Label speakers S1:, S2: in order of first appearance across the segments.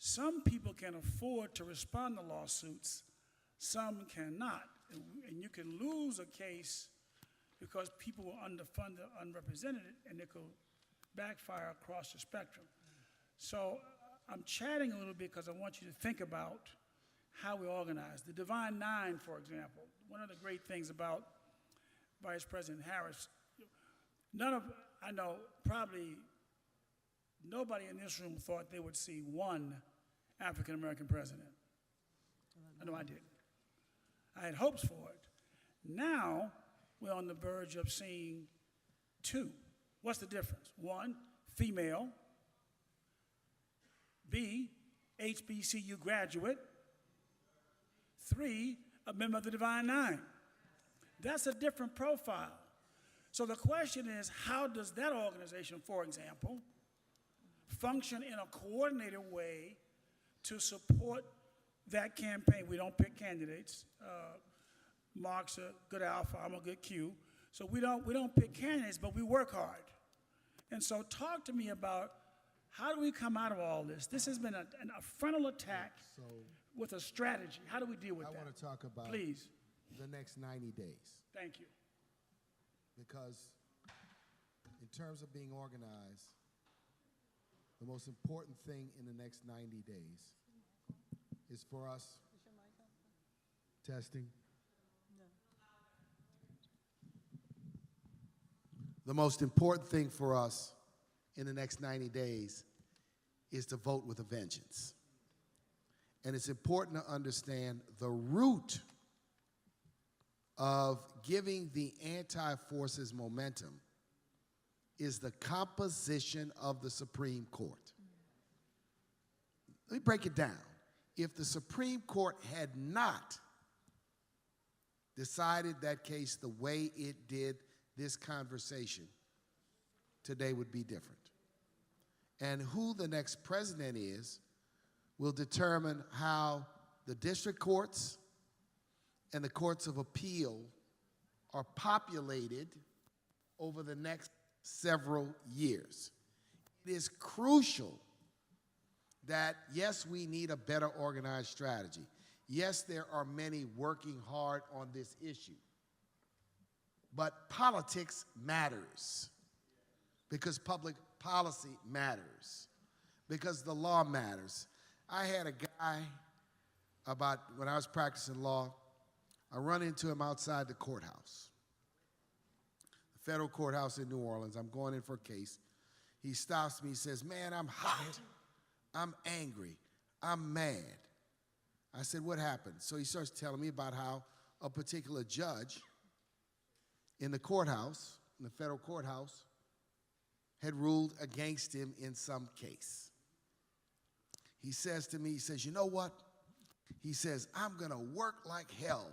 S1: Some people can afford to respond to lawsuits, some cannot. And you can lose a case because people were underfunded, unrepresented, and it could backfire across the spectrum. So I'm chatting a little bit because I want you to think about how we organize. The Divine Nine, for example, one of the great things about Vice President Harris, I know probably nobody in this room thought they would see one African-American president. I know I didn't. I had hopes for it. Now, we're on the verge of seeing two. What's the difference? One, female. B, HBCU graduate. 3, a member of the Divine Nine. That's a different profile. So the question is, how does that organization, for example, function in a coordinated way to support that campaign? We don't pick candidates. Mark's a good alpha, I'm a good Q. So we don't pick candidates, but we work hard. And so talk to me about how do we come out of all this? This has been a frontal attack with a strategy. How do we deal with that?
S2: I want to talk about
S1: Please.
S2: The next 90 days.
S1: Thank you.
S2: Because in terms of being organized, the most important thing in the next 90 days is for us, testing. The most important thing for us in the next 90 days is to vote with a vengeance. And it's important to understand the root of giving the anti-forces momentum is the composition of the Supreme Court. Let me break it down. If the Supreme Court had not decided that case the way it did, this conversation today would be different. And who the next president is will determine how the district courts and the courts of appeal are populated over the next several years. It is crucial that, yes, we need a better organized strategy. Yes, there are many working hard on this issue. But politics matters because public policy matters, because the law matters. I had a guy when I was practicing law, I run into him outside the courthouse, the federal courthouse in New Orleans. I'm going in for a case. He stops me, he says, "Man, I'm hot, I'm angry, I'm mad." I said, "What happened?" So he starts telling me about how a particular judge in the courthouse, in the federal courthouse, had ruled against him in some case. He says to me, he says, "You know what?" He says, "I'm going to work like hell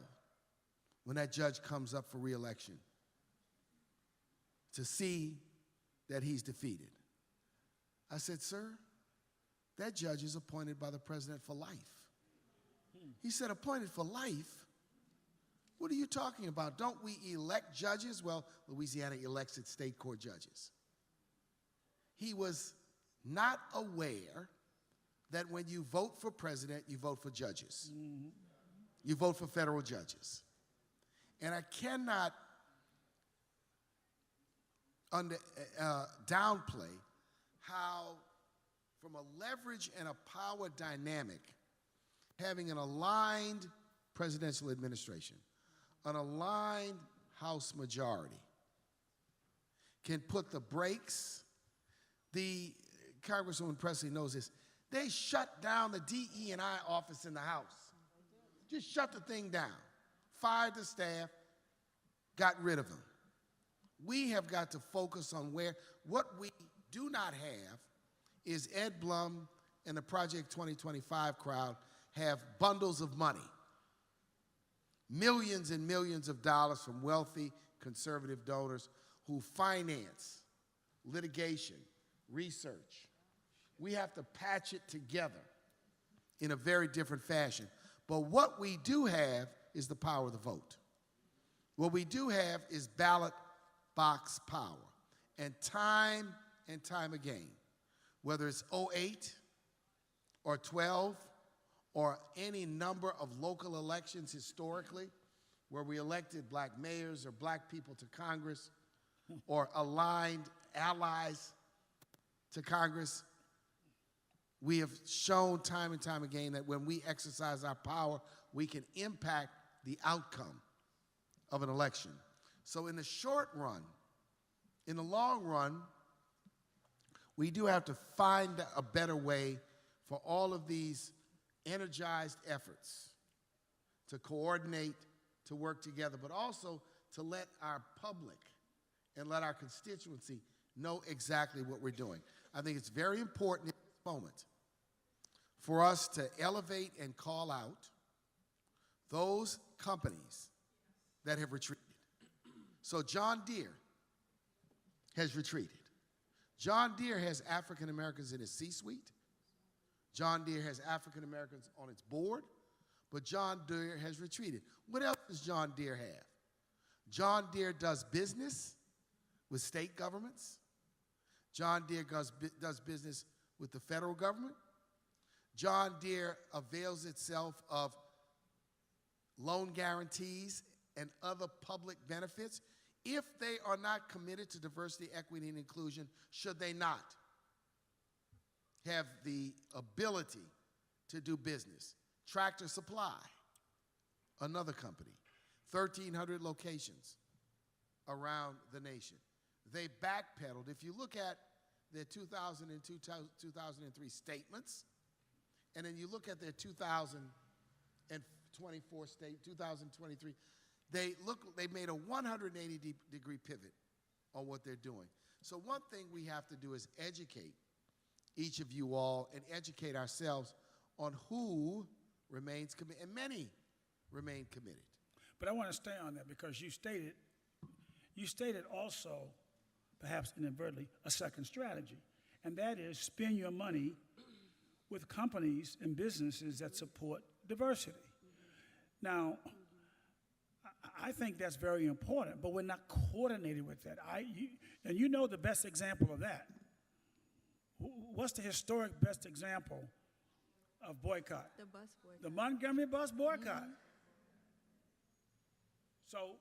S2: when that judge comes up for re-election to see that he's defeated." I said, "Sir, that judge is appointed by the president for life." He said, "Appointed for life? What are you talking about? Don't we elect judges?" Well, Louisiana elects its state court judges. He was not aware that when you vote for president, you vote for judges. You vote for federal judges. And I cannot downplay how, from a leverage and a power dynamic, having an aligned presidential administration, an aligned House majority, can put the brakes. The Congresswoman Presley knows this. They shut down the DE&I office in the House. Just shut the thing down. Fired the staff, got rid of them. We have got to focus on what we do not have is Ed Blum and the Project 2025 crowd have bundles of money, millions and millions of dollars from wealthy conservative donors who finance litigation, research. We have to patch it together in a very different fashion. But what we do have is the power of the vote. What we do have is ballot box power. And time again, whether it's 08 or 12 or any number of local elections historically where we elected black mayors or black people to Congress or aligned allies to Congress, we have shown time and time again that when we exercise our power, we can impact the outcome of an election. So in the short run, in the long run, we do have to find a better way for all of these energized efforts to coordinate, to work together, but also to let our public and let our constituency know exactly what we're doing. I think it's very important in this moment for us to elevate and call out those companies that have retreated. So John Deere has retreated. John Deere has African Americans in its C-suite. John Deere has African Americans on its board, but John Deere has retreated. What else does John Deere have? John Deere does business with state governments. John Deere does business with the federal government. John Deere avails itself of loan guarantees and other public benefits. If they are not committed to diversity, equity, and inclusion, should they not have the ability to do business? Tractor Supply, another company, 1,300 locations around the nation. They backpedaled. If you look at their 2002, 2003 statements, and then you look at their 2024 2023, they made a 180-degree pivot on what they're doing. So one thing we have to do is educate each of you all and educate ourselves on who remains committed, and many remain committed.
S1: But I want to stay on that because you stated also, perhaps inadvertently, a second strategy, and that is spend your money with companies and businesses that support diversity. Now, I think that's very important, but we're not coordinated with that. And you know the best example of that. What's the historic best example of boycott?
S3: The bus boycott.
S1: The Montgomery bus boycott. So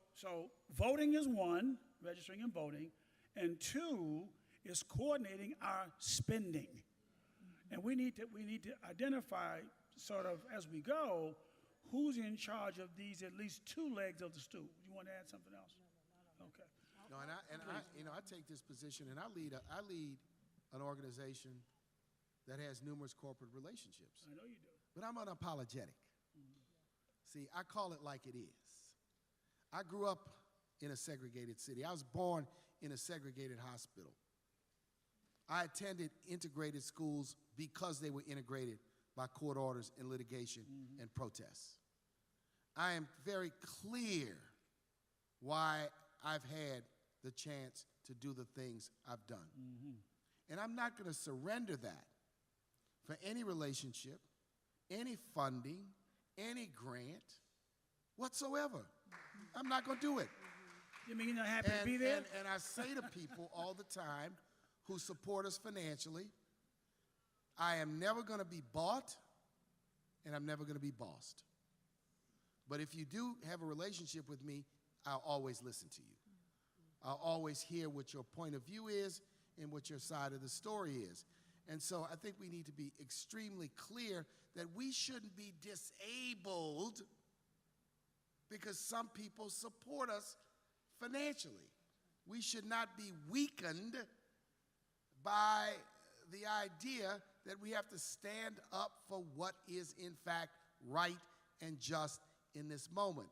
S1: voting is one, registering and voting, and two is coordinating our spending. And we need to identify sort of as we go who's in charge of these at least two legs of the stool. You want to add something else? Okay.
S2: No, and I take this position, and I lead an organization that has numerous corporate relationships.
S1: I know you do.
S2: But I'm unapologetic. See, I call it like it is. I grew up in a segregated city. I was born in a segregated hospital. I attended integrated schools because they were integrated by court orders and litigation and protests. I am very clear why I've had the chance to do the things I've done. And I'm not going to surrender that for any relationship, any funding, any grant whatsoever. I'm not going to do it.
S1: You mean you're not happy to be there?
S2: And I say to people all the time who support us financially, I am never going to be bought, and I'm never going to be bossed. But if you do have a relationship with me, I'll always listen to you. I'll always hear what your point of view is and what your side of the story is. And so I think we need to be extremely clear that we shouldn't be disabled because some people support us financially. We should not be weakened by the idea that we have to stand up for what is in fact right and just in this moment.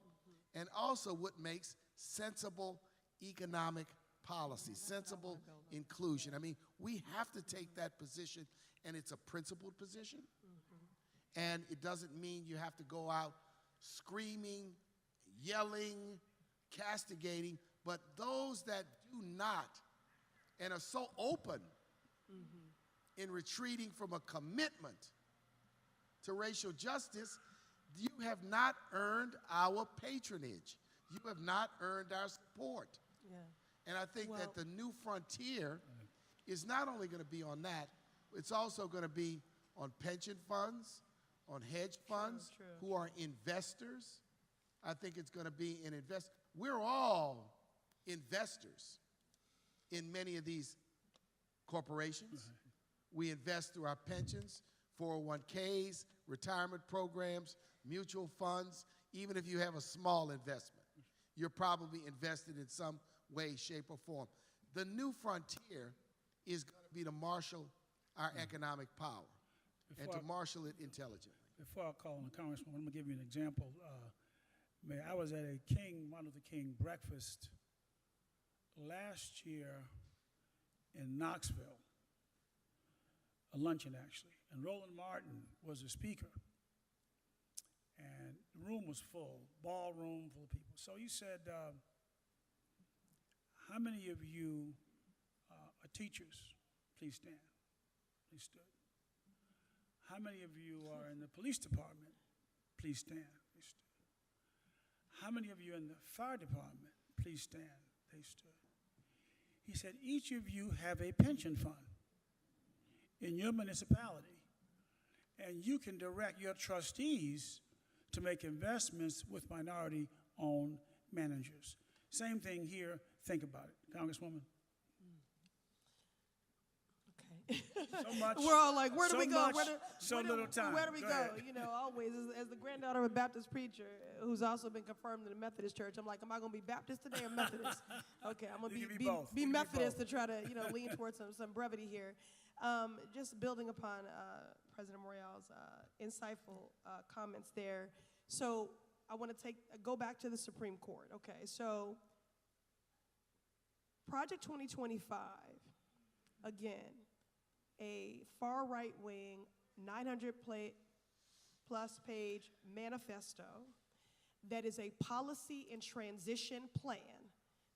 S2: And also what makes sensible economic policy, sensible inclusion. I mean, we have to take that position, and it's a principled position. And it doesn't mean you have to go out screaming, yelling, castigating, but those that do not and are so open in retreating from a commitment to racial justice, you have not earned our patronage. You have not earned our support.
S3: Yeah.
S2: And I think that the new frontier is not only going to be on that, it's also going to be on pension funds, on hedge funds,
S3: True.
S2: who are investors. I think it's going to be an invest. We're all investors in many of these corporations. We invest through our pensions, 401ks, retirement programs, mutual funds. Even if you have a small investment, you're probably invested in some way, shape, or form. The new frontier is going to be to marshal our economic power and to marshal it intelligently.
S1: Before I call on the Congressman, I'm going to give you an example. Mayor, I was at a Martin Luther King breakfast last year in Knoxville, a luncheon actually, and Roland Martin was the speaker. And the room was full, ballroom full of people. So he said, how many of you are teachers? Please stand. They stood. How many of you are in the police department? Please stand. They stood. How many of you in the fire department? Please stand. They stood. He said, each of you have a pension fund in your municipality, and you can direct your trustees to make investments with minority-owned managers. Same thing here. Think about it, Congresswoman.
S3: Okay.
S1: So much.
S3: We're all like, where do
S1: so
S3: we go?
S1: much, so little time.
S3: Where do we
S1: Go
S3: go?
S1: ahead.
S3: You know, always as the granddaughter of a Baptist preacher who's also been confirmed in the Methodist church, I'm like, am I going to be Baptist today or Methodist? Okay, I'm going
S1: You
S3: to
S1: can be both.
S3: be
S1: You can be
S3: Methodist
S1: both.
S3: to try to lean towards some brevity here. Just building upon President Morreal's insightful comments there. So I want to go back to the Supreme Court. Okay, so Project 2025, again, a far right-wing 900-plus page manifesto that is a policy and transition plan.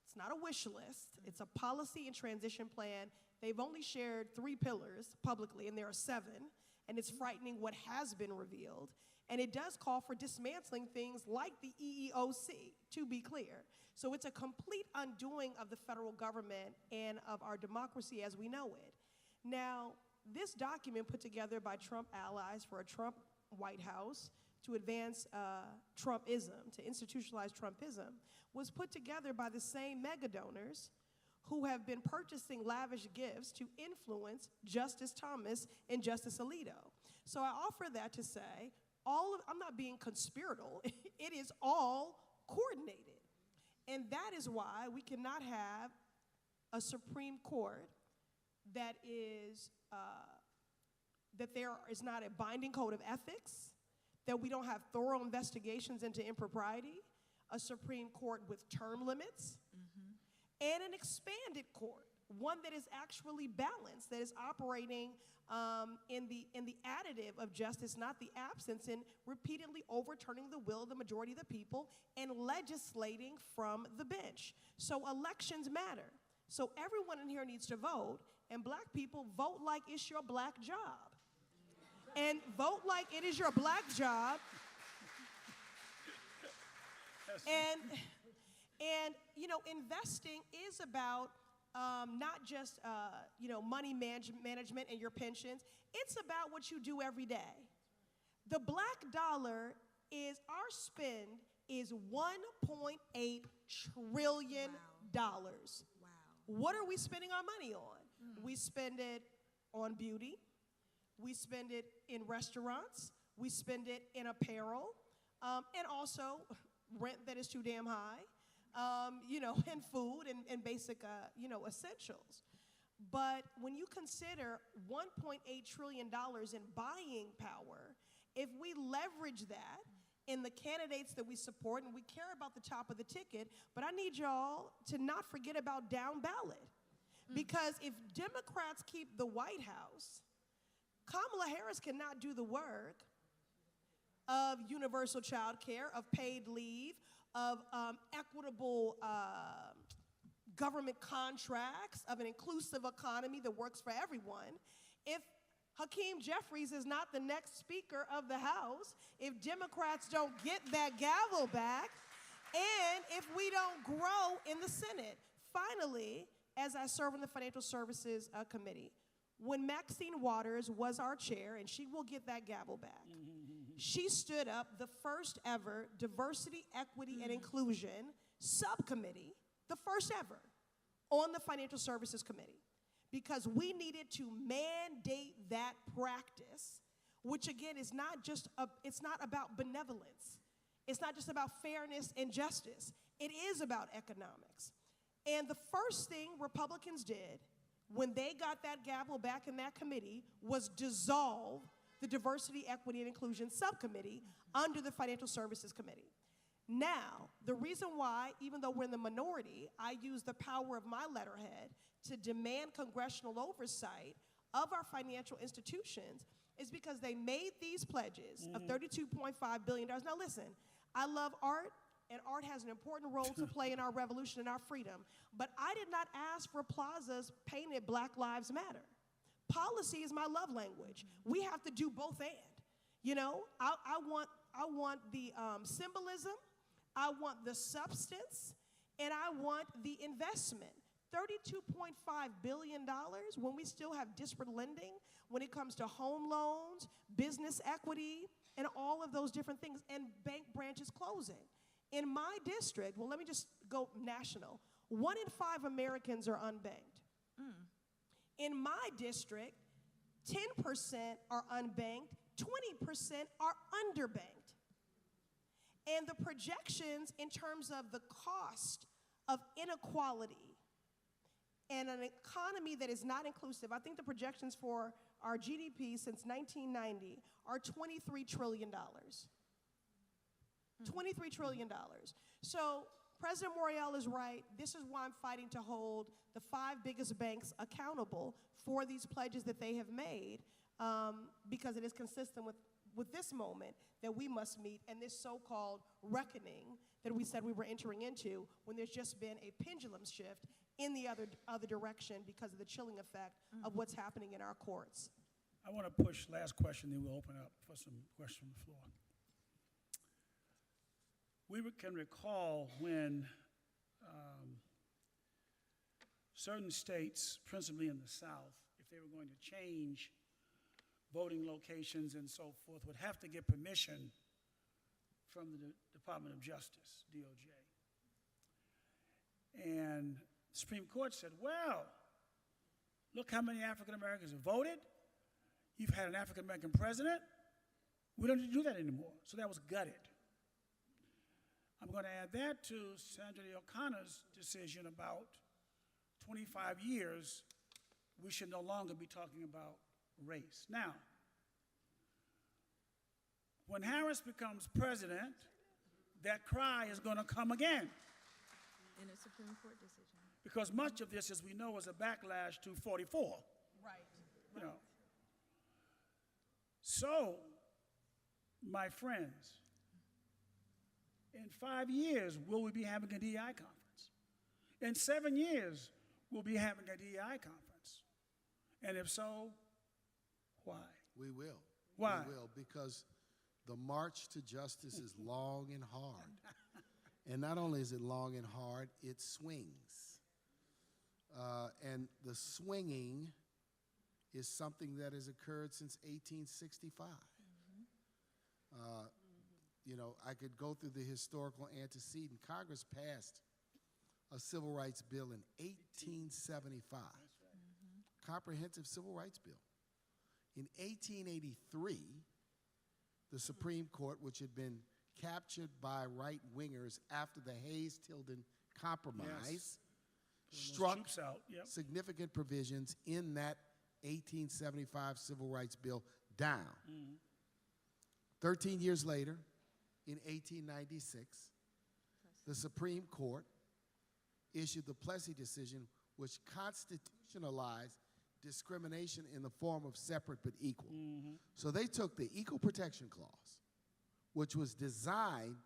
S3: It's not a wish list. It's a policy and transition plan. They've only shared 3 pillars publicly, and there are 7, and it's frightening what has been revealed. And it does call for dismantling things like the EEOC, to be clear. So it's a complete undoing of the federal government and of our democracy as we know it. Now, this document put together by Trump allies for a Trump White House to advance Trumpism, to institutionalize Trumpism, was put together by the same mega donors who have been purchasing lavish gifts to influence Justice Thomas and Justice Alito. So I offer that to say, I'm not being conspiratorial, it is all coordinated. And that is why we cannot have a Supreme Court that there is not a binding code of ethics, that we don't have thorough investigations into impropriety, a Supreme Court with term limits, and an expanded court, one that is actually balanced, that is operating in the additive of justice, not the absence, and repeatedly overturning the will of the majority of the people and legislating from the bench. So elections matter. So everyone in here needs to vote, and black people, vote like it's your black job. And vote like it is your black job. And investing is about not just money management and your pensions. It's about what you do every day. The black dollar our spend is $1.8 trillion.
S4: Wow.
S3: What are we spending our money on? We spend it on beauty. We spend it in restaurants. We spend it in apparel, and also rent that is too damn high, and food and basic, essentials. But when you consider $1.8 trillion in buying power, if we leverage that in the candidates that we support, and we care about the top of the ticket, but I need y'all to not forget about down ballot. Because if Democrats keep the White House, Kamala Harris cannot do the work of universal child care, of paid leave, of equitable government contracts, of an inclusive economy that works for everyone. If Hakeem Jeffries is not the next Speaker of the House, if Democrats don't get that gavel back, and if we don't grow in the Senate. Finally, as I serve on the Financial Services Committee, when Maxine Waters was our chair, and she will get that gavel back, she stood up the first ever Diversity, Equity, and Inclusion subcommittee, the first ever, on the Financial Services Committee, because we needed to mandate that practice, which again is not just, it's not about benevolence. It's not just about fairness and justice. It is about economics. And the first thing Republicans did when they got that gavel back in that committee was dissolve the Diversity, Equity, and Inclusion Subcommittee under the Financial Services Committee. Now, the reason why, even though we're in the minority, I use the power of my letterhead to demand congressional oversight of our financial institutions is because they made these pledges of $32.5 billion. Now listen, I love art, and art has an important role to play in our revolution and our freedom, but I did not ask for plazas painted Black Lives Matter. Policy is my love language. We have to do both and. You know, I want the symbolism, I want the substance, and I want the investment. $32.5 billion when we still have disparate lending when it comes to home loans, business equity, and all of those different things, and bank branches closing. In my district, well, let me just go national. 1 in 5 Americans are unbanked. In my district, 10% are unbanked, 20% are underbanked. And the projections in terms of the cost of inequality and an economy that is not inclusive, I think the projections for our GDP since 1990 are $23 trillion. $23 trillion. So President Morial is right. This is why I'm fighting to hold the 5 biggest banks accountable for these pledges that they have made, because it is consistent with this moment that we must meet and this so-called reckoning that we said we were entering into when there's just been a pendulum shift in the other direction because of the chilling effect of what's happening in our courts.
S1: I want to push last question, then we'll open up for some questions from the floor. We can recall when certain states, principally in the South, if they were going to change voting locations and so forth, would have to get permission from the Department of Justice, DOJ. And the Supreme Court said, well, look how many African Americans have voted. You've had an African American president. We don't need to do that anymore. So that was gutted. I'm going to add that to Sandra Day O'Connor's decision about 25 years, we should no longer be talking about race. Now, when Harris becomes president, that cry is going to come again.
S4: In a Supreme Court decision.
S1: Because much of this, as we know, is a backlash to 44.
S3: Right.
S1: You know. So, my friends, in 5 years, will we be having a DEI conference? In 7 years, we'll be having a DEI conference. And if so, why?
S2: We will.
S1: Why?
S2: We will, because the march to justice is long and hard. And not only is it long and hard, it swings. And the swinging is something that has occurred since 1865. You know, I could go through the historical antecedent. Congress passed a civil rights bill in 1875, comprehensive civil rights bill. In 1883, the Supreme Court, which had been captured by right-wingers after the Hayes-Tilden Compromise, struck
S1: troops out. Yep.
S2: significant provisions in that 1875 civil rights bill down. 13 years later, in 1896, the Supreme Court issued the Plessy decision, which constitutionalized discrimination in the form of separate but equal. So they took the Equal Protection Clause, which was designed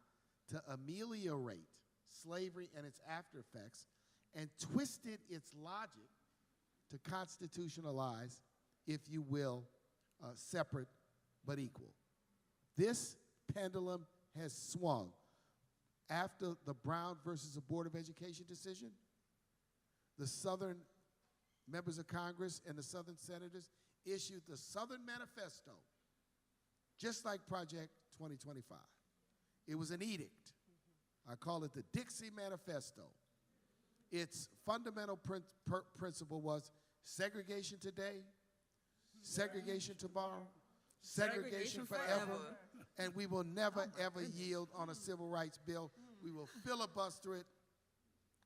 S2: to ameliorate slavery and its after effects, and twisted its logic to constitutionalize, if you will, separate but equal. This pendulum has swung. After the Brown versus the Board of Education decision, the Southern members of Congress and the Southern senators issued the Southern Manifesto, just like Project 2025. It was an edict. I call it the Dixie Manifesto. Its fundamental principle was segregation today, segregation tomorrow, segregation forever, and we will never, ever yield on a civil rights bill. We will filibuster it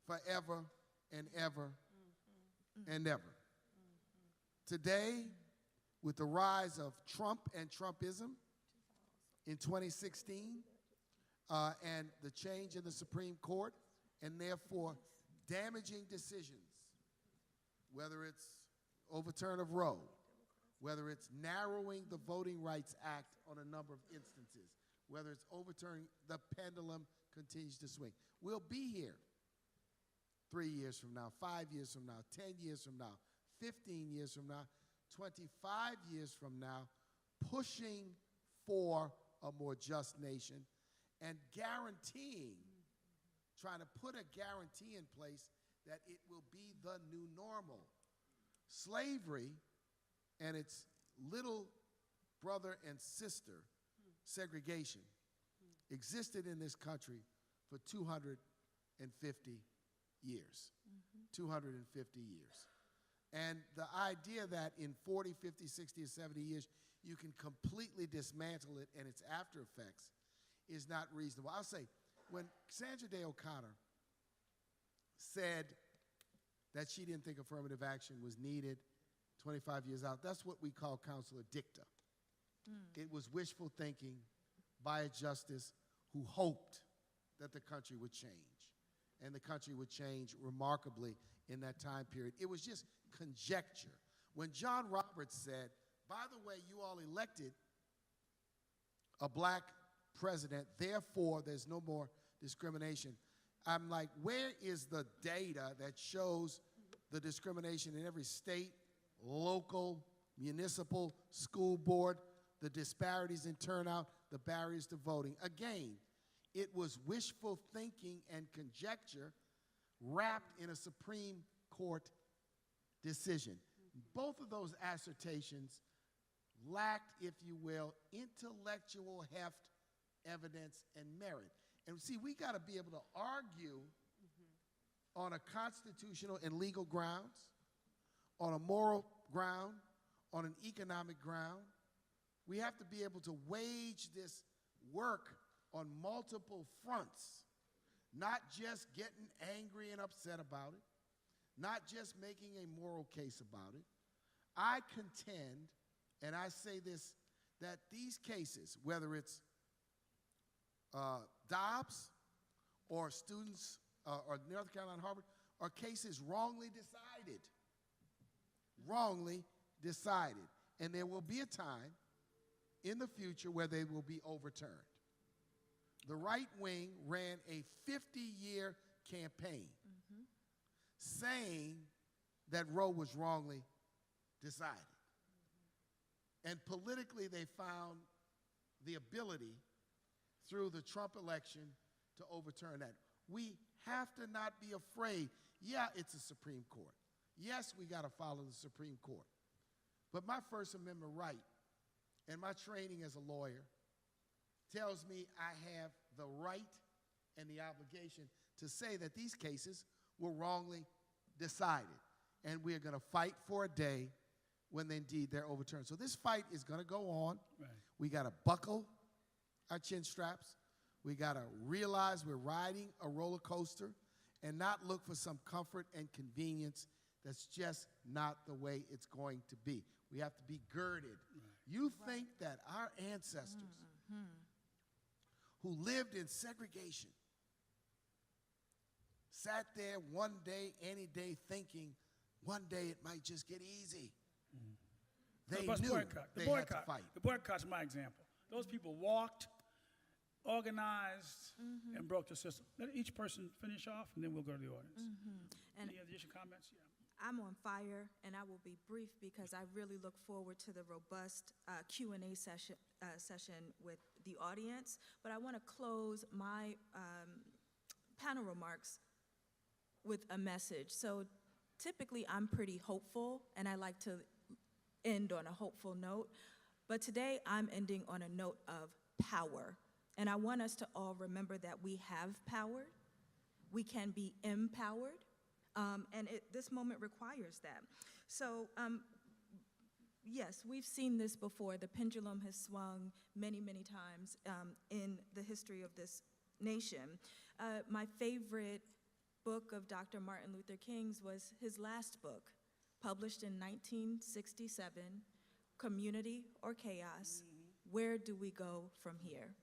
S2: forever and ever and ever. Today, with the rise of Trump and Trumpism in 2016, and the change in the Supreme Court, and therefore damaging decisions, whether it's overturn of Roe, whether it's narrowing the Voting Rights Act on a number of instances, whether it's overturning, the pendulum continues to swing. We'll be here 3 years from now, 5 years from now, 10 years from now, 15 years from now, 25 years from now, pushing for a more just nation and guaranteeing, trying to put a guarantee in place that it will be the new normal. Slavery and its little brother and sister, segregation, existed in this country for 250 years. 250 years. And the idea that in 40, 50, 60, or 70 years, you can completely dismantle it and its after effects is not reasonable. I'll say, when Sandra Day O'Connor said that she didn't think affirmative action was needed 25 years out, that's what we call Counselor Dicta. It was wishful thinking by a justice who hoped that the country would change. And the country would change remarkably in that time period. It was just conjecture. When John Roberts said, by the way, you all elected a black president, therefore there's no more discrimination, I'm like, where is the data that shows the discrimination in every state, local, municipal, school board, the disparities in turnout, the barriers to voting? Again, it was wishful thinking and conjecture wrapped in a Supreme Court decision. Both of those assertions lacked, if you will, intellectual heft, evidence, and merit. And see, we got to be able to argue on a constitutional and legal grounds, on a moral ground, on an economic ground. We have to be able to wage this work on multiple fronts, not just getting angry and upset about it, not just making a moral case about it. I contend, and I say this, that these cases, whether it's Dobbs or students or North Carolina Harvard, are cases wrongly decided. Wrongly decided. And there will be a time in the future where they will be overturned. The right wing ran a 50-year campaign saying that Roe was wrongly decided. And politically, they found the ability through the Trump election to overturn that. We have to not be afraid. Yeah, it's a Supreme Court. Yes, we got to follow the Supreme Court. But my First Amendment right and my training as a lawyer tells me I have the right and the obligation to say that these cases were wrongly decided. And we are going to fight for a day when indeed they're overturned. So this fight is going to go on. Right. We got to buckle our chin straps. We got to realize we're riding a roller coaster and not look for some comfort and convenience. That's just not the way it's going to be. We have to be girded. Right. You think that our ancestors who lived in segregation sat there one day, any day, thinking one day it might just get easy. They knew they had to fight.
S1: The boycott's my example. Those people walked, organized, and broke the system. Let each person finish off, and then we'll go to the audience.
S4: And
S1: any additional comments? Yeah.
S4: I'm on fire, and I will be brief because I really look forward to the robust Q&A session with the audience. But I want to close my panel remarks with a message. So typically I'm pretty hopeful, and I like to end on a hopeful note. But today I'm ending on a note of power. And I want us to all remember that we have power. We can be empowered. And this moment requires that. So, yes, we've seen this before. The pendulum has swung many, many times in the history of this nation. My favorite book of Dr. Martin Luther King's was his last book, published in 1967, Community or Chaos, Where Do We Go From Here?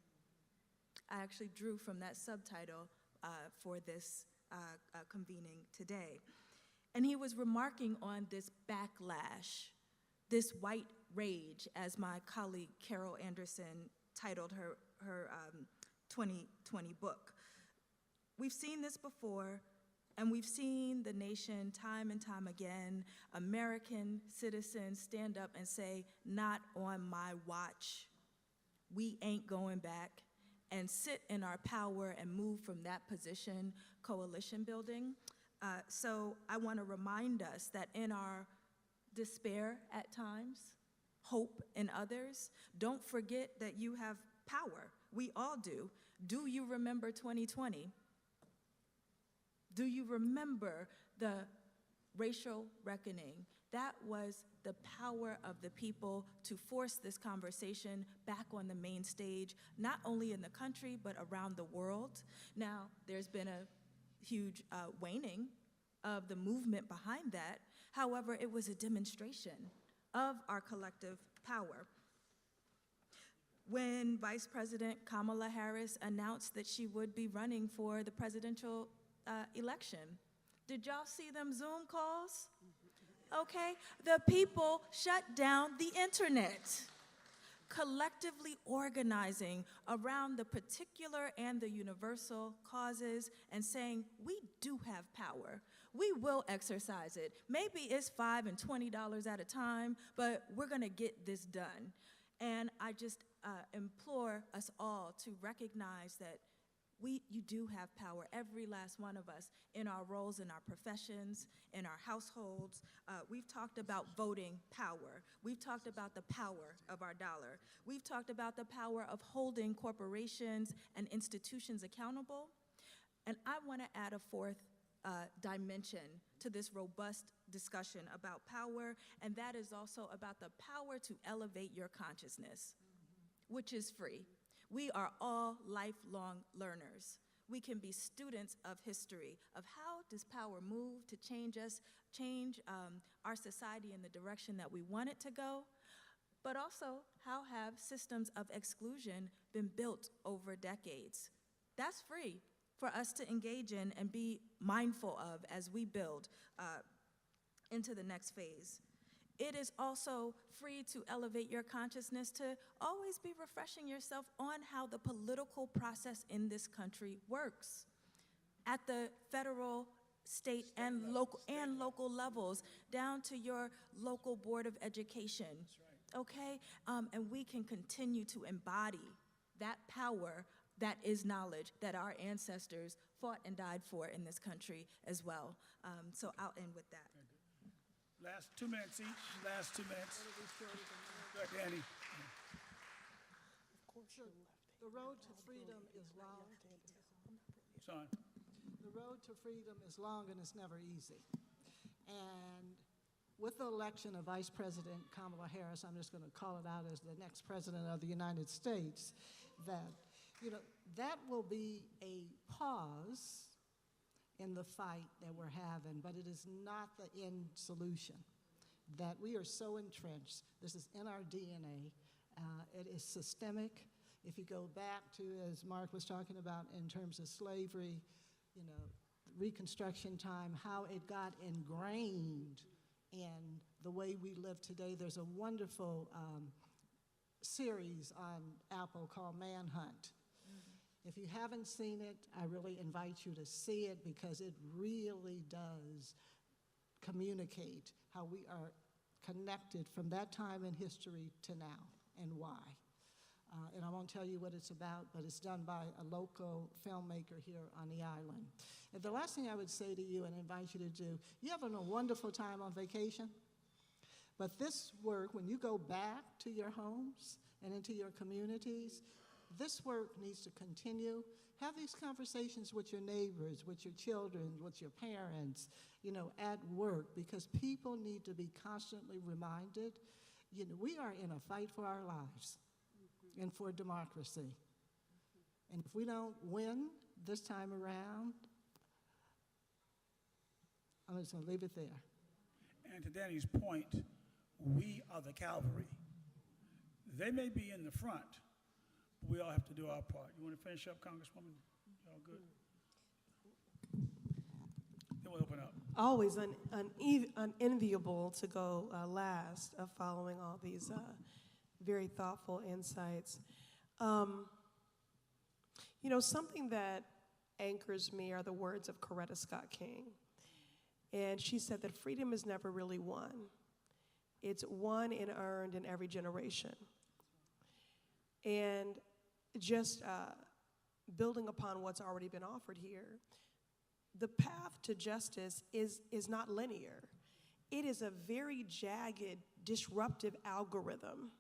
S4: I actually drew from that subtitle for this convening today. And he was remarking on this backlash, this white rage, as my colleague Carol Anderson titled her 2020 book. We've seen this before, and we've seen the nation time and time again, American citizens stand up and say, not on my watch. We ain't going back, and sit in our power and move from that position, coalition building. So I want to remind us that in our despair at times, hope in others, don't forget that you have power. We all do. Do you remember 2020? Do you remember the racial reckoning? That was the power of the people to force this conversation back on the main stage, not only in the country, but around the world. Now, there's been a huge waning of the movement behind that. However, it was a demonstration of our collective power. When Vice President Kamala Harris announced that she would be running for the presidential election, did y'all see them Zoom calls? Okay, the people shut down the internet, collectively organizing around the particular and the universal causes and saying, we do have power. We will exercise it. Maybe it's $5 and $20 at a time, but we're gonna get this done. And I just implore us all to recognize that you do have power, every last one of us, in our roles, in our professions, in our households. We've talked about voting power. We've talked about the power of our dollar. We've talked about the power of holding corporations and institutions accountable. And I want to add a fourth dimension to this robust discussion about power, and that is also about the power to elevate your consciousness, which is free. We are all lifelong learners. We can be students of history, of how does power move to change us, change our society in the direction that we want it to go, but also how have systems of exclusion been built over decades. That's free for us to engage in and be mindful of as we build into the next phase. It is also free to elevate your consciousness to always be refreshing yourself on how the political process in this country works at the federal, state, and local levels, down to your local board of education. That's right. Okay? And we can continue to embody that power that is knowledge that our ancestors fought and died for in this country as well. So I'll end with that.
S1: Last 2 minutes each, last 2 minutes. Go ahead, Danny.
S5: The road to freedom is long.
S1: Son.
S5: The road to freedom is long and it's never easy. And with the election of Vice President Kamala Harris, I'm just going to call it out as the next president of the United States, that will be a pause in the fight that we're having, but it is not the end solution. That we are so entrenched. This is in our DNA. It is systemic. If you go back to, as Mark was talking about in terms of slavery, Reconstruction time, how it got ingrained in the way we live today. There's a wonderful series on Apple called Manhunt. If you haven't seen it, I really invite you to see it because it really does communicate how we are connected from that time in history to now and why. And I won't tell you what it's about, but it's done by a local filmmaker here on the island. And the last thing I would say to you and invite you to do, you're having a wonderful time on vacation, but this work, when you go back to your homes and into your communities, this work needs to continue. Have these conversations with your neighbors, with your children, with your parents, at work, because people need to be constantly reminded, we are in a fight for our lives and for democracy. And if we don't win this time around, I'm just going to leave it there.
S1: And to Danny's point, we are the cavalry. They may be in the front, but we all have to do our part. You want to finish up, Congresswoman? All good? Then we'll open up.
S3: Always unenviable to go last of following all these very thoughtful insights. Something that anchors me are the words of Coretta Scott King. And she said that freedom is never really won. It's won and earned in every generation. And just building upon what's already been offered here, the path to justice is not linear. It is a very jagged, disruptive algorithm.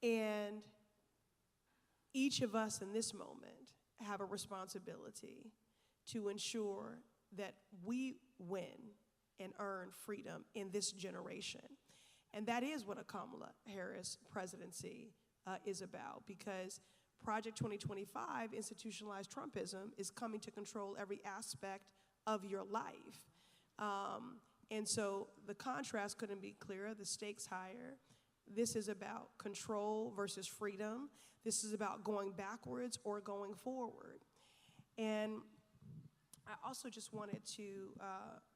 S3: And each of us in this moment have a responsibility to ensure that we win and earn freedom in this generation. And that is what a Kamala Harris presidency is about, because Project 2025, institutionalized Trumpism, is coming to control every aspect of your life. And so the contrast couldn't be clearer, the stakes higher. This is about control versus freedom. This is about going backwards or going forward. And I also just wanted to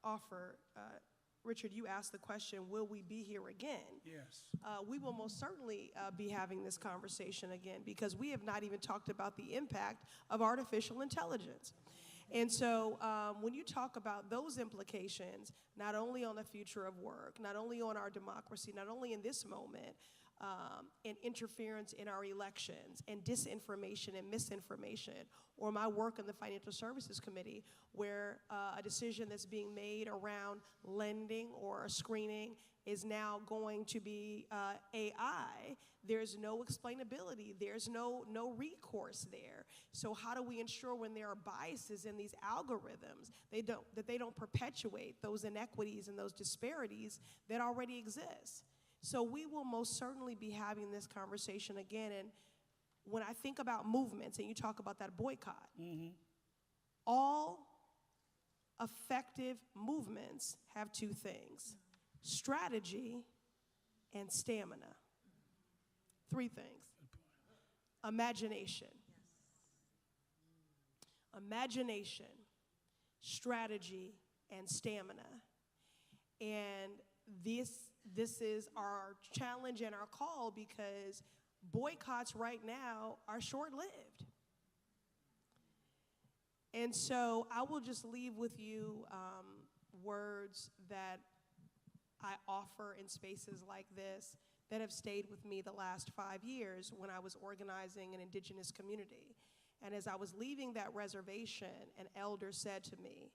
S3: offer, Richard, you asked the question, will we be here again?
S1: Yes.
S3: We will most certainly be having this conversation again, because we have not even talked about the impact of artificial intelligence. And so when you talk about those implications, not only on the future of work, not only on our democracy, not only in this moment, and interference in our elections, and disinformation and misinformation, or my work in the Financial Services Committee, where a decision that's being made around lending or screening is now going to be AI, there's no explainability, there's no recourse there. So how do we ensure, when there are biases in these algorithms, that they don't perpetuate those inequities and those disparities that already exist? So we will most certainly be having this conversation again. And when I think about movements, and you talk about that boycott, all effective movements have two things: strategy and stamina. Three things. Imagination. Imagination, strategy, and stamina. And this is our challenge and our call, because boycotts right now are short-lived. And so I will just leave with you words that I offer in spaces like this that have stayed with me the last 5 years when I was organizing an indigenous community. And as I was leaving that reservation, an elder said to me,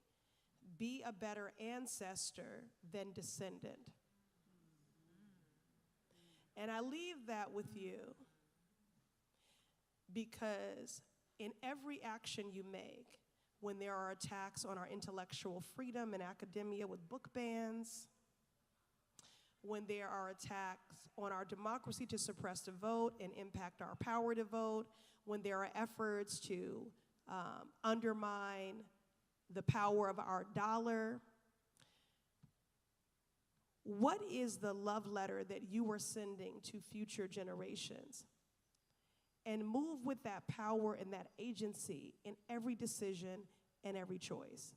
S3: "Be a better ancestor than descendant." And I leave that with you because in every action you make, when there are attacks on our intellectual freedom in academia with book bans, when there are attacks on our democracy to suppress the vote and impact our power to vote, when there are efforts to undermine the power of our dollar, what is the love letter that you are sending to future generations? And move with that power and that agency in every decision and every choice.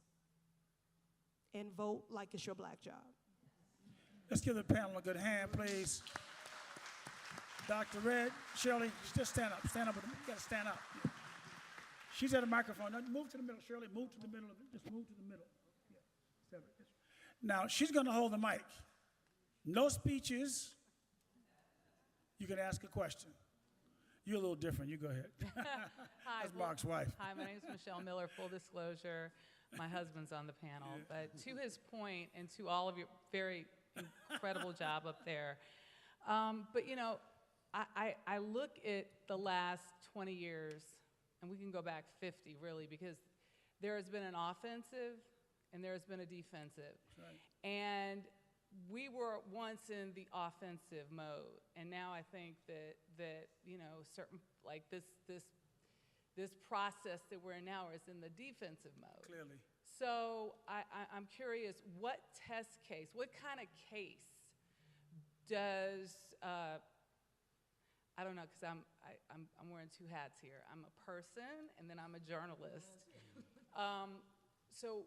S3: And vote like it's your black job.
S1: Let's give the panel a good hand, please. Dr. Red, Shirley, just stand up. Stand up. You got to stand up. She's at a microphone. Now, move to the middle, Shirley. Move to the middle. Just move to the middle. Yeah. Now, she's going to hold the mic. No speeches. You can ask a question. You're a little different. You go ahead.
S6: Hi.
S1: That's Mark's wife.
S6: Hi, my name is Michelle Miller, full disclosure. my husband's on the panel. But to his point, and to all of your very incredible job up there, but you know, I look at the last 20 years, and we can go back 50 really, because there has been an offensive and there has been a defensive.
S1: Right.
S6: And we were once in the offensive mode, and now I think that you know, certain, like this process that we're in now is in the defensive mode.
S1: Clearly.
S6: So I'm curious, what test case, what kind of case does, I don't know, because I'm wearing two hats here. I'm a person, and then I'm a journalist. So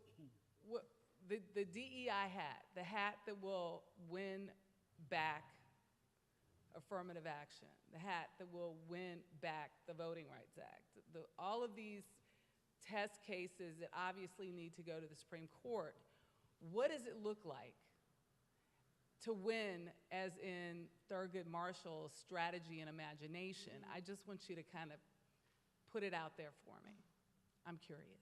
S6: what, the DEI hat, the hat that will win back affirmative action, the hat that will win back the Voting Rights Act, all of these test cases that obviously need to go to the Supreme Court, what does it look like to win, as in Thurgood Marshall's strategy and imagination? I just want you to kind of put it out there for me. I'm curious.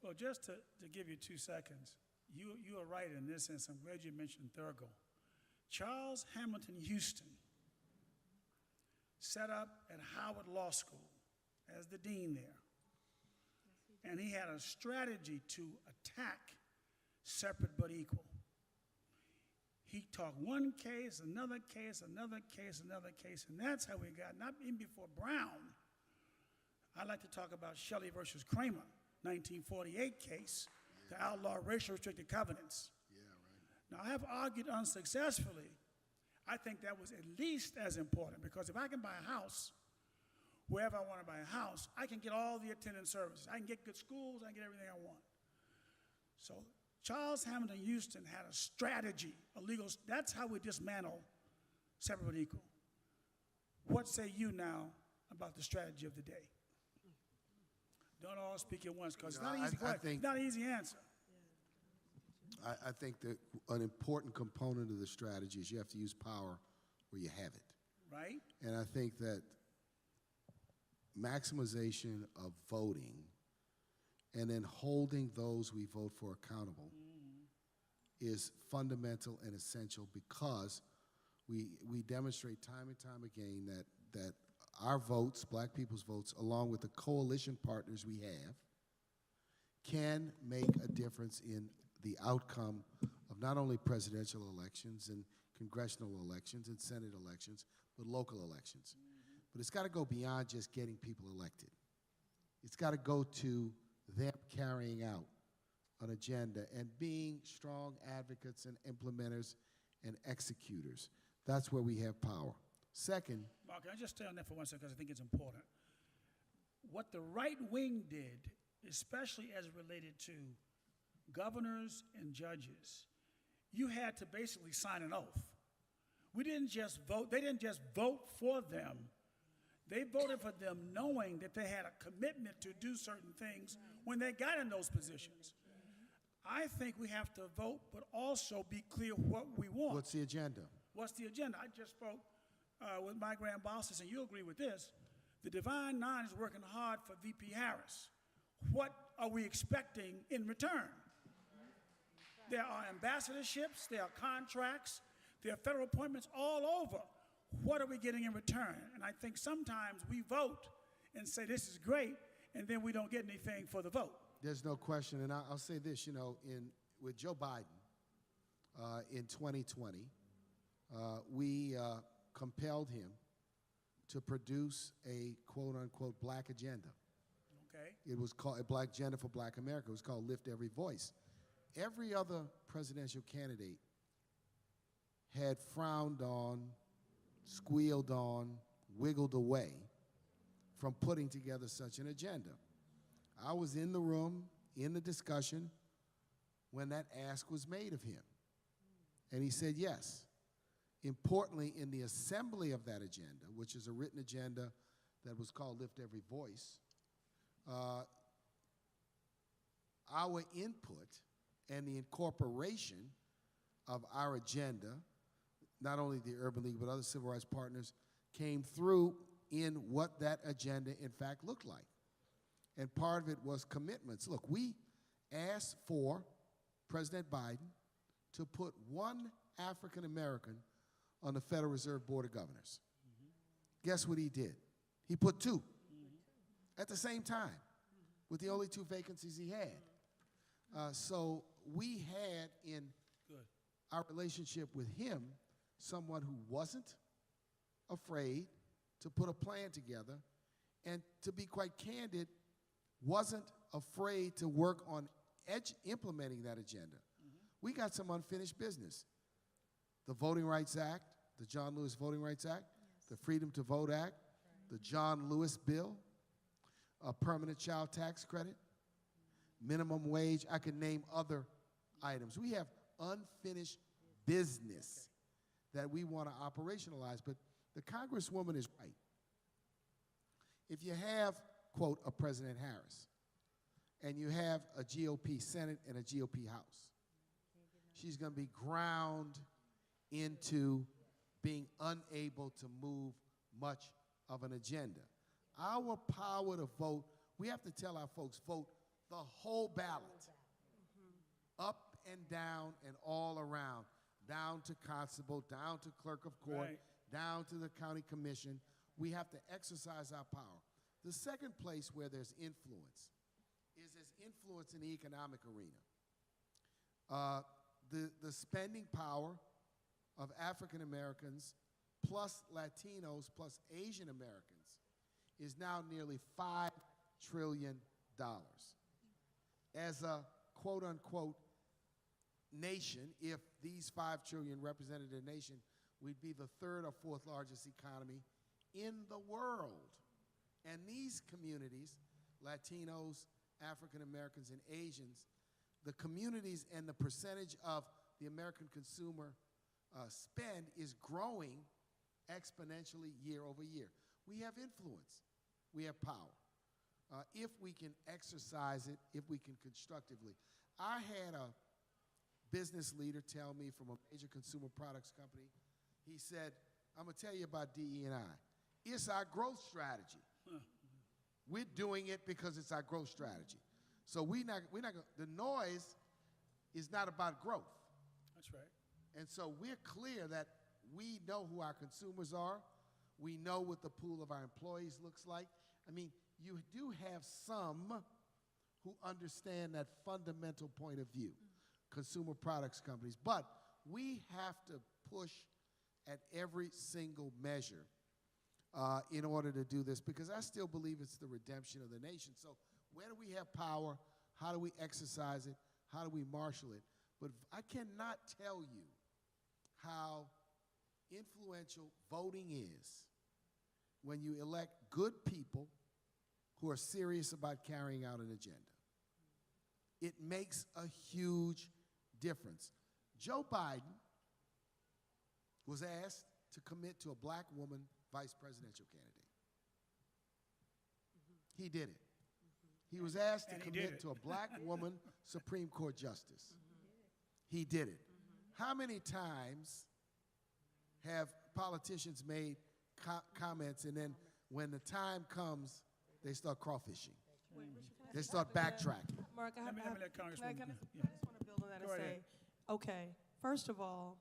S1: Well, just to give you 2 seconds, you are right in this sense. I'm glad you mentioned Thurgood. Charles Hamilton Houston set up at Howard Law School as the dean there. And he had a strategy to attack separate but equal. He talked one case, another case, another case, another case, and that's how we got, not even before Brown. I like to talk about Shelley versus Kramer, 1948 case, to outlaw racial restricted covenants. Now, I have argued unsuccessfully. I think that was at least as important, because if I can buy a house, wherever I want to buy a house, I can get all the attendance services. I can get good schools, I can get everything I want. So Charles Hamilton Houston had a strategy, a legal, that's how we dismantle separate but equal. What say you now about the strategy of the day? Don't all speak at once, because it's not an easy question. It's not an easy answer.
S2: I think that an important component of the strategy is you have to use power where you have it.
S1: Right?
S2: And I think that maximization of voting and then holding those we vote for accountable is fundamental and essential, because we demonstrate time and time again that our votes, black people's votes, along with the coalition partners we have, can make a difference in the outcome of not only presidential elections and congressional elections and Senate elections, but local elections. But it's got to go beyond just getting people elected. It's got to go to them carrying out an agenda and being strong advocates and implementers and executors. That's where we have power. Second,
S1: Mark, can I just stay on that for 1 second, because I think it's important. What the right wing did, especially as it related to governors and judges, you had to basically sign an oath. We didn't just vote, they didn't just vote for them. They voted for them knowing that they had a commitment to do certain things when they got in those positions. I think we have to vote, but also be clear what we want.
S2: what's the agenda?
S1: What's the agenda? I just spoke with my grand bosses, and you agree with this. The Divine Nine is working hard for VP Harris. What are we expecting in return? There are ambassadorships, there are contracts, there are federal appointments all over. What are we getting in return? And I think sometimes we vote and say this is great, and then we don't get anything for the vote.
S2: There's no question, and I'll say this, you know, with Joe Biden in 2020, we compelled him to produce a quote-unquote black agenda.
S1: Okay?
S2: It was called a Black Agenda for Black America. It was called Lift Every Voice. Every other presidential candidate had frowned on, squealed on, wiggled away from putting together such an agenda. I was in the room, in the discussion, when that ask was made of him. And he said yes. Importantly, in the assembly of that agenda, which is a written agenda that was called Lift Every Voice, our input and the incorporation of our agenda, not only the Urban League but other civil rights partners, came through in what that agenda in fact looked like. And part of it was commitments. Look, we asked for President Biden to put one African American on the Federal Reserve Board of Governors. Guess what he did? He put two at the same time with the only two vacancies he had. So we had in
S1: Good.
S2: our relationship with him someone who wasn't afraid to put a plan together, and to be quite candid, wasn't afraid to work on implementing that agenda. We got some unfinished business. The Voting Rights Act, the John Lewis Voting Rights Act, the Freedom to Vote Act, the John Lewis Bill, a permanent child tax credit, minimum wage. I could name other items. We have unfinished business that we want to operationalize, but the Congresswoman is right. If you have, quote, a President Harris, and you have a GOP Senate and a GOP House, she's going to be ground into being unable to move much of an agenda. Our power to vote, we have to tell our folks, vote the whole ballot, up and down and all around, down to constable, down to clerk of court,
S1: Right.
S2: down to the county commission. We have to exercise our power. The second place where there's influence is there's influence in the economic arena. The spending power of African Americans plus Latinos plus Asian Americans is now nearly $5 trillion. As a quote unquote nation, if these $5 trillion represented a nation, we'd be the third or fourth largest economy in the world. And these communities, Latinos, African Americans, and Asians, the communities and the percentage of the American consumer spend is growing exponentially year over year. We have influence. We have power. If we can exercise it, if we can constructively. I had a business leader tell me from a major consumer products company, he said, I'm going to tell you about DE&I. It's our growth strategy. We're doing it because it's our growth strategy. So we're not the noise is not about growth.
S1: That's right.
S2: And so we're clear that we know who our consumers are. We know what the pool of our employees looks like. I mean, you do have some who understand that fundamental point of view, consumer products companies. But we have to push at every single measure in order to do this, because I still believe it's the redemption of the nation. So where do we have power? How do we exercise it? How do we marshal it? But I cannot tell you how influential voting is when you elect good people who are serious about carrying out an agenda. It makes a huge difference. Joe Biden was asked to commit to a black woman vice presidential candidate. He did it. He was asked to
S1: And he did
S2: commit
S1: it.
S2: to a black woman Supreme Court justice. He did it. How many times have politicians made comments, and then when the time comes, they start crawfishing? They start backtracking.
S3: Mark, I
S1: Let me let
S3: can I
S1: Congresswoman.
S3: just
S1: Yeah.
S3: want to build on that
S1: Go
S3: and
S1: ahead.
S3: say, okay, first of all,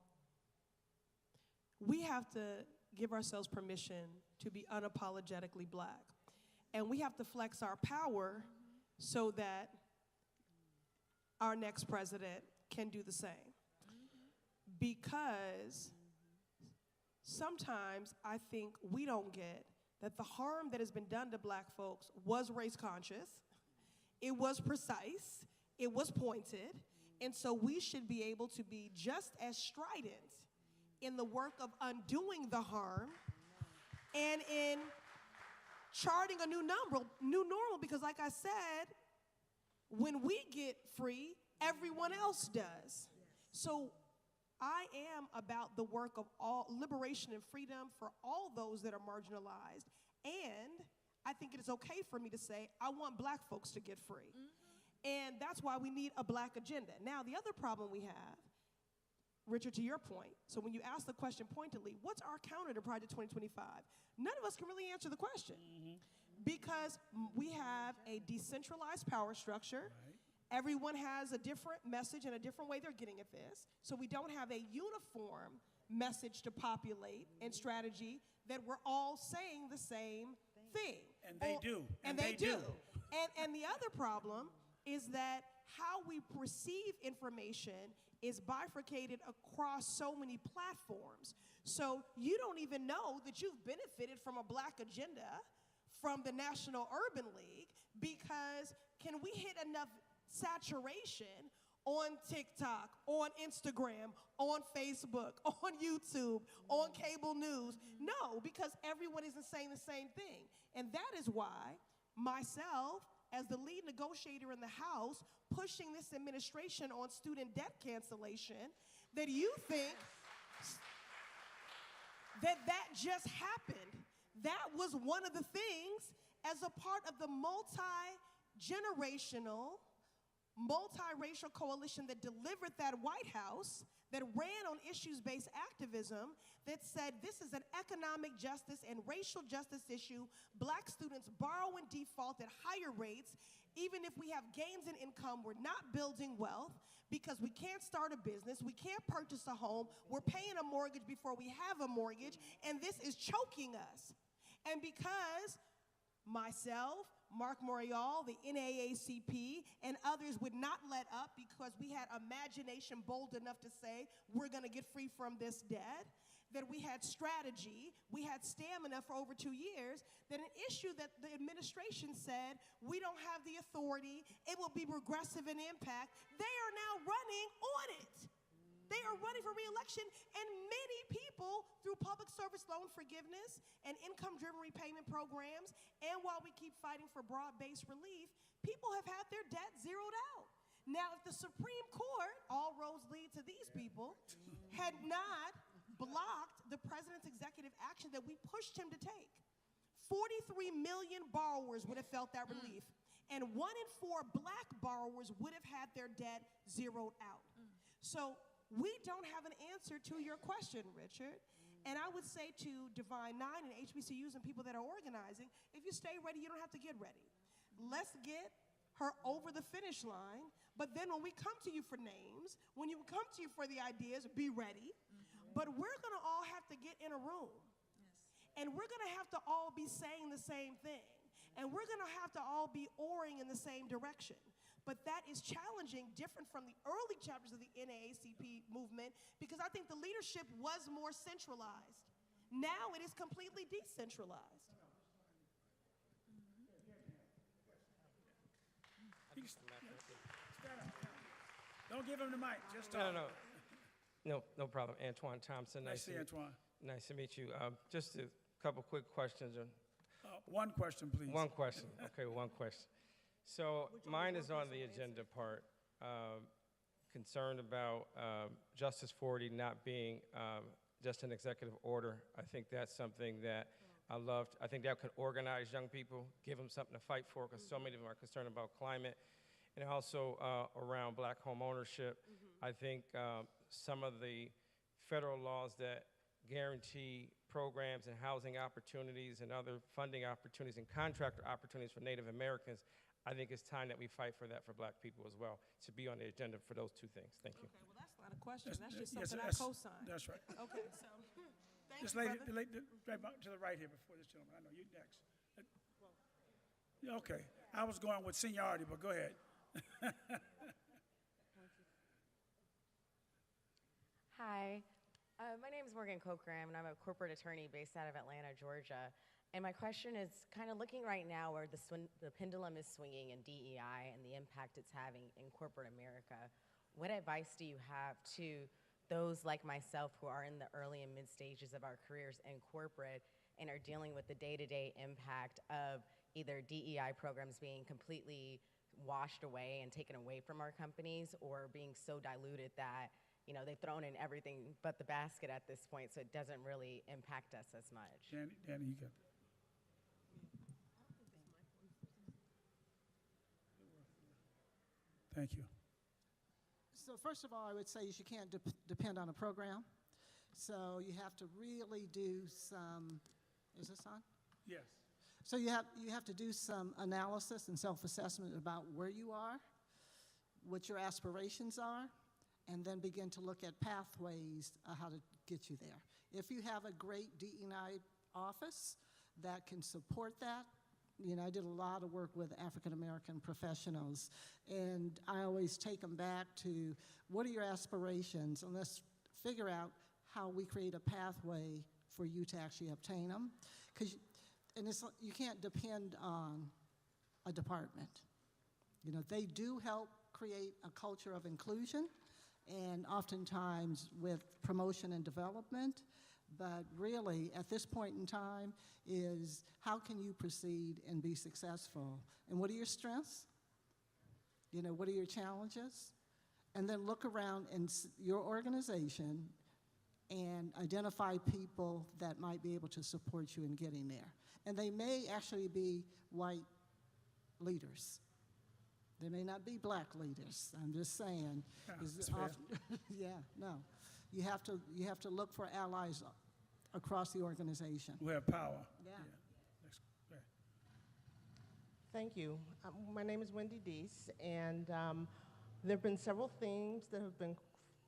S3: we have to give ourselves permission to be unapologetically black. And we have to flex our power so that our next president can do the same. Because sometimes I think we don't get that the harm that has been done to black folks was race conscious, it was precise, it was pointed, and so we should be able to be just as strident in the work of undoing the harm and in charting a new normal, because like I said, when we get free, everyone else does. So I am about the work of all liberation and freedom for all those that are marginalized. And I think it is okay for me to say, I want black folks to get free. And that's why we need a black agenda. Now, the other problem we have, Richard, to your point, so when you ask the question pointedly, what's our counter to Project 2025? None of us can really answer the question. Because we have a decentralized power structure. Everyone has a different message and a different way they're getting at this. So we don't have a uniform message to populate and strategy that we're all saying the same thing.
S1: And they do.
S3: And they do. And the other problem is that how we perceive information is bifurcated across so many platforms. So you don't even know that you've benefited from a black agenda from the National Urban League, because can we hit enough saturation on TikTok, on Instagram, on Facebook, on YouTube, on cable news? No, because everyone isn't saying the same thing. And that is why myself, as the lead negotiator in the House, pushing this administration on student debt cancellation, that you think that just happened. That was one of the things as a part of the multi-generational, multiracial coalition that delivered that White House, that ran on issues-based activism, that said this is an economic justice and racial justice issue. Black students borrow and default at higher rates. Even if we have gains in income, we're not building wealth because we can't start a business, we can't purchase a home, we're paying a mortgage before we have a mortgage, and this is choking us. And because myself, Mark Morial, the NAACP, and others would not let up because we had imagination bold enough to say we're going to get free from this debt, that we had strategy, we had stamina for over 2 years, that an issue that the administration said we don't have the authority, it will be regressive in impact, they are now running on it. They are running for re-election, and many people, through public service loan forgiveness and income-driven repayment programs, and while we keep fighting for broad-based relief, people have had their debt zeroed out. Now, if the Supreme Court, all roads lead to these people, had not blocked the president's executive action that we pushed him to take, 43 million borrowers would have felt that relief, and 1 in 4 black borrowers would have had their debt zeroed out. So we don't have an answer to your question, Richard. And I would say to Divine Nine and HBCUs and people that are organizing, if you stay ready, you don't have to get ready. Let's get her over the finish line. But then when we come to you for names, when we come to you for the ideas, be ready. But we're going to all have to get in a room. And we're going to have to all be saying the same thing. And we're going to have to all be oaring in the same direction. But that is challenging, different from the early chapters of the NAACP movement, because I think the leadership was more centralized. Now it is completely decentralized.
S1: Don't give him the mic, just talk.
S7: No problem. Antoine Thompson.
S1: Nice to see you, Antoine.
S7: Nice to meet you. Just a couple quick questions.
S1: One question, please.
S7: One question. Okay, one question. So mine is on the agenda part. Concerned about Justice 40 not being just an executive order. I think that's something that I loved. I think that could organize young people, give them something to fight for, because so many of them are concerned about climate. And also around black home ownership. I think some of the federal laws that guarantee programs and housing opportunities and other funding opportunities and contractor opportunities for Native Americans, I think it's time that we fight for that for black people as well, to be on the agenda for those two things. Thank you.
S3: Okay, well, that's not a question. That's just
S1: Yes,
S3: something I co-signed.
S1: That's right.
S3: Okay, so thank
S1: This
S3: you,
S1: lady,
S3: brother.
S1: right to the right here before this gentleman. I know you next. Yeah, okay. I was going with seniority, but go ahead.
S8: Hi, my name is Morgan Kokram, and I'm a corporate attorney based out of Atlanta, Georgia. And my question is kind of looking right now where the pendulum is swinging in DEI and the impact it's having in corporate America. What advice do you have to those like myself who are in the early and mid stages of our careers in corporate and are dealing with the day-to-day impact of either DEI programs being completely washed away and taken away from our companies, or being so diluted that they've thrown in everything but the basket at this point, so it doesn't really impact us as much?
S1: Danny, you got it. Thank you.
S5: So first of all, I would say you can't depend on a program. So you have to really do some, is this on?
S1: Yes.
S5: So you have to do some analysis and self-assessment about where you are, what your aspirations are, and then begin to look at pathways how to get you there. If you have a great DE&I office that can support that, you know, I did a lot of work with African American professionals, and I always take them back to what are your aspirations, and let's figure out how we create a pathway for you to actually obtain them. And you can't depend on a department. You know, they do help create a culture of inclusion, and oftentimes with promotion and development, but really at this point in time is how can you proceed and be successful? And what are your strengths? You know, what are your challenges? And then look around in your organization and identify people that might be able to support you in getting there. And they may actually be white leaders. They may not be black leaders. I'm just saying.
S1: Yeah,
S5: Is
S1: that's fair.
S5: yeah, no. You have to look for allies across the organization.
S1: We have power.
S5: Yeah.
S1: Next, go ahead.
S9: Thank you. My name is Wendy Deese, and there have been several themes that have been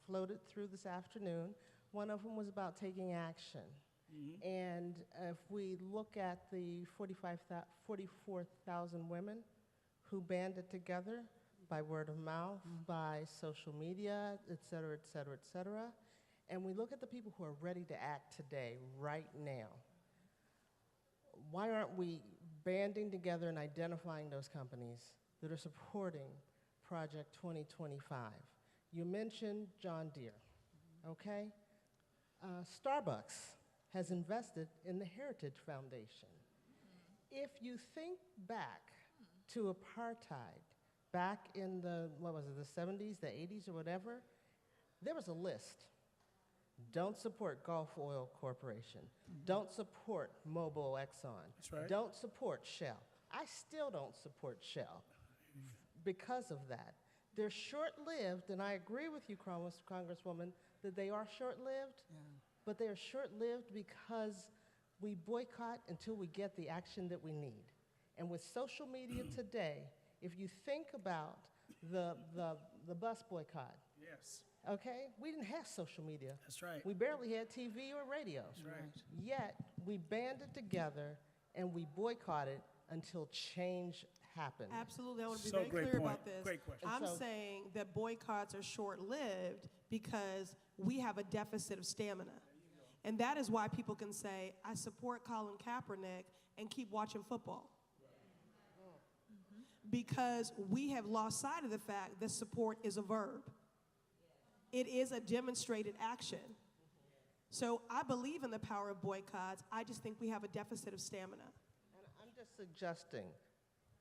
S9: floated through this afternoon. One of them was about taking action. And if we look at the 44,000 women who banded together by word of mouth, by social media, et cetera, et cetera, et cetera, and we look at the people who are ready to act today, right now, why aren't we banding together and identifying those companies that are supporting Project 2025? You mentioned John Deere, okay? Starbucks has invested in the Heritage Foundation. If you think back to apartheid, back in the, what was it, the 70s, the 80s, or whatever, there was a list. Don't support Gulf Oil Corporation. Don't support Mobil Exxon.
S1: That's right.
S9: Don't support Shell. I still don't support Shell because of that. They're short-lived, and I agree with you, Congresswoman, that they are short-lived, but they are short-lived because we boycott until we get the action that we need. And with social media today, if you think about the bus boycott,
S1: Yes,
S9: okay, we didn't have social media.
S1: that's right.
S9: We barely had TV or radio.
S1: That's right.
S9: Yet, we banded together and we boycotted until change happened.
S3: Absolutely, I want to be
S1: So
S3: very
S1: great
S3: clear
S1: point.
S3: about this.
S1: Great question.
S3: I'm
S9: So-
S3: saying that boycotts are short-lived because we have a deficit of stamina. And that is why people can say, I support Colin Kaepernick and keep watching football. Because we have lost sight of the fact that support is a verb. It is a demonstrated action. So I believe in the power of boycotts. I just think we have a deficit of stamina.
S9: And I'm just suggesting,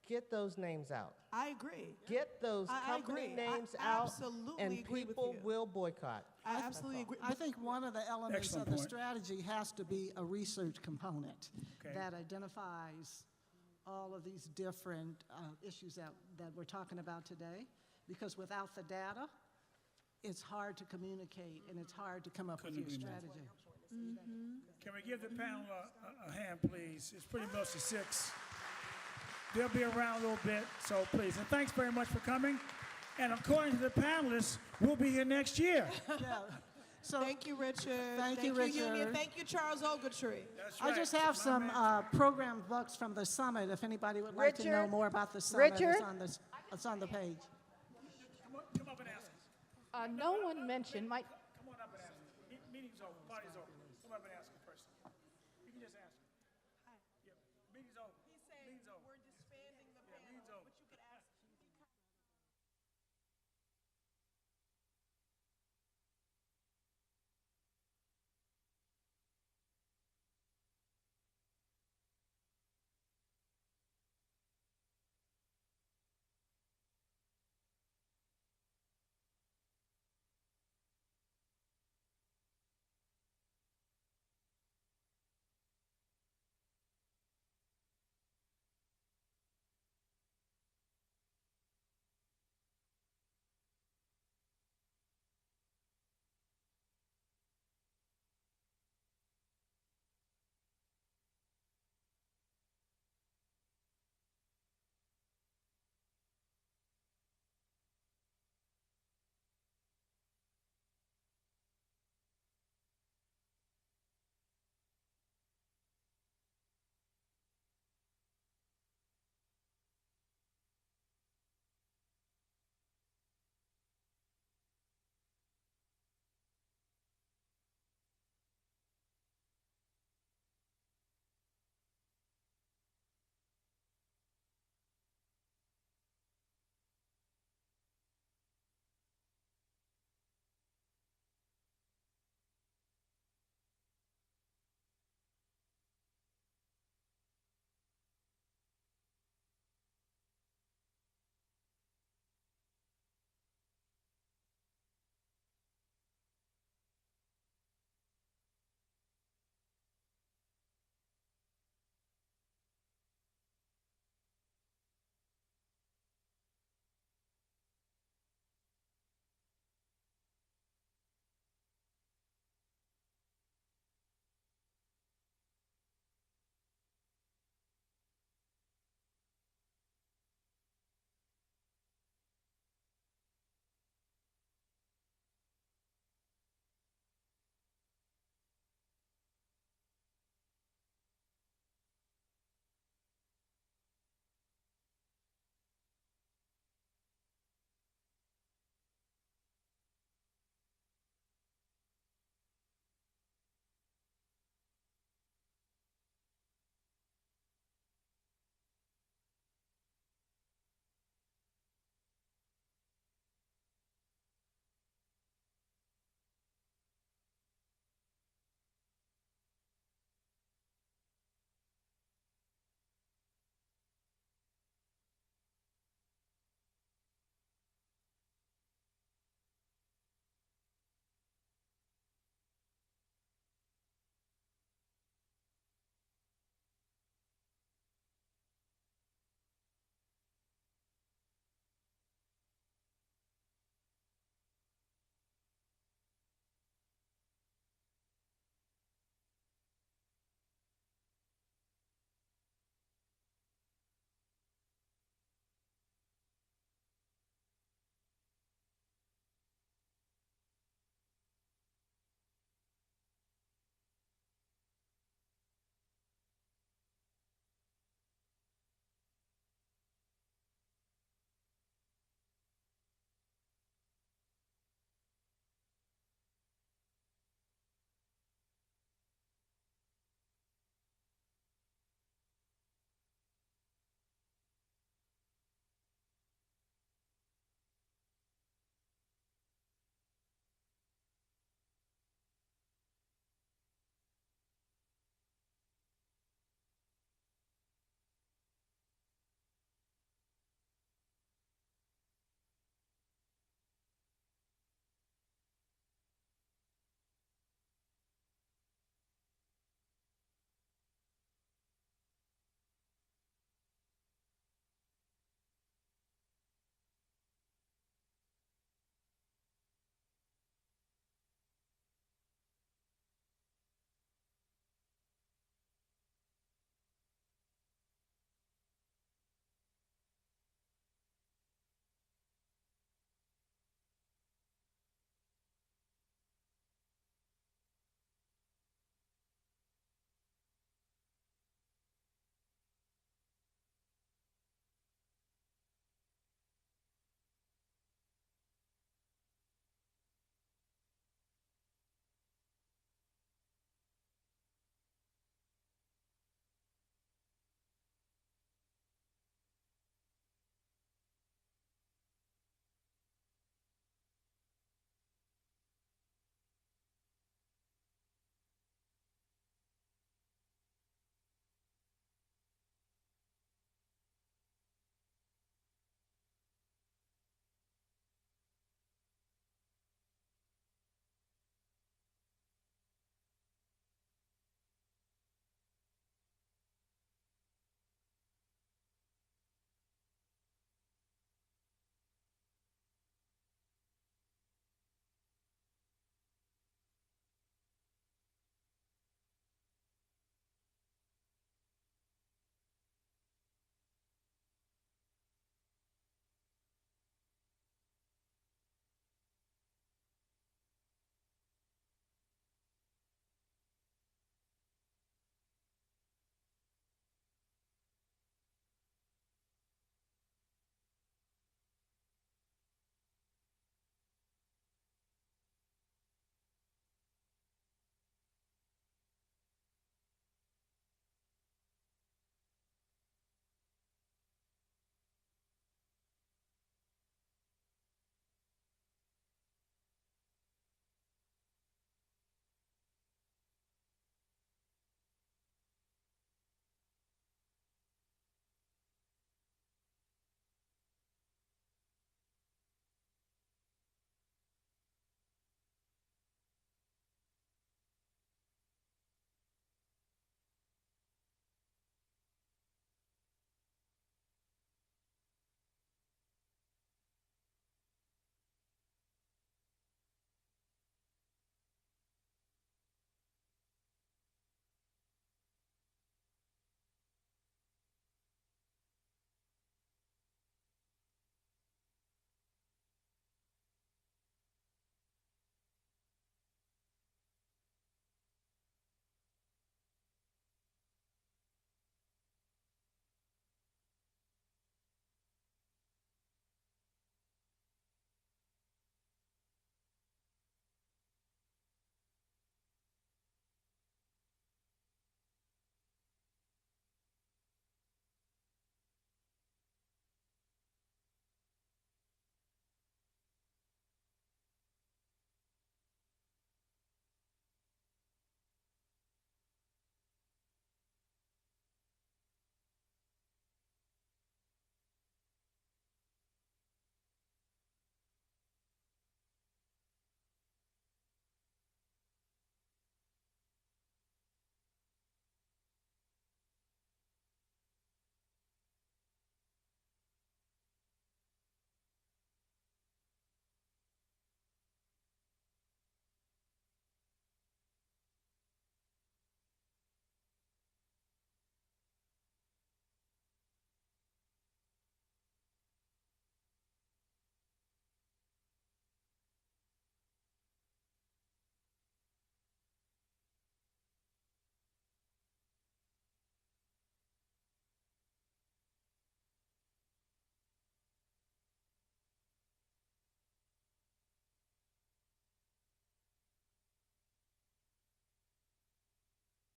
S9: get those names out.
S3: I agree.
S9: Get those
S3: I
S9: company
S3: agree. I
S9: names out,
S3: absolutely
S9: and
S3: agree with
S9: people
S3: you.
S9: will boycott.
S3: I absolutely agree.
S5: I think one of the elements
S1: Excellent
S5: of the
S1: point.
S5: strategy has to be a research component
S1: Okay.
S5: that identifies all of these different issues that we're talking about today, because without the data, it's hard to communicate and it's hard to come up with
S1: Couldn't
S5: your
S1: agree more.
S5: strategy.
S1: Can we give the panel a hand, please? It's pretty much to 6. They'll be around a little bit, so please. And thanks very much for coming. And according to the panelists, we'll be here next year.
S5: Yeah. So
S3: Thank you, Richard.
S5: Thank you,
S3: Union.
S5: Richard.
S3: Thank you, Charles Ogletree.
S1: That's
S5: I
S1: right.
S5: just have
S1: My
S5: some
S1: man.
S5: program books from the summit. If anybody would like to know
S8: Richard?
S5: more about the summit,
S8: Richard?
S5: it's on the page.
S1: Come up and ask us.
S10: No one mentioned, Mike,
S1: Come on up and ask us. Meeting's over. Party's over. Come up and ask us first. You can just ask. Yeah, meeting's over.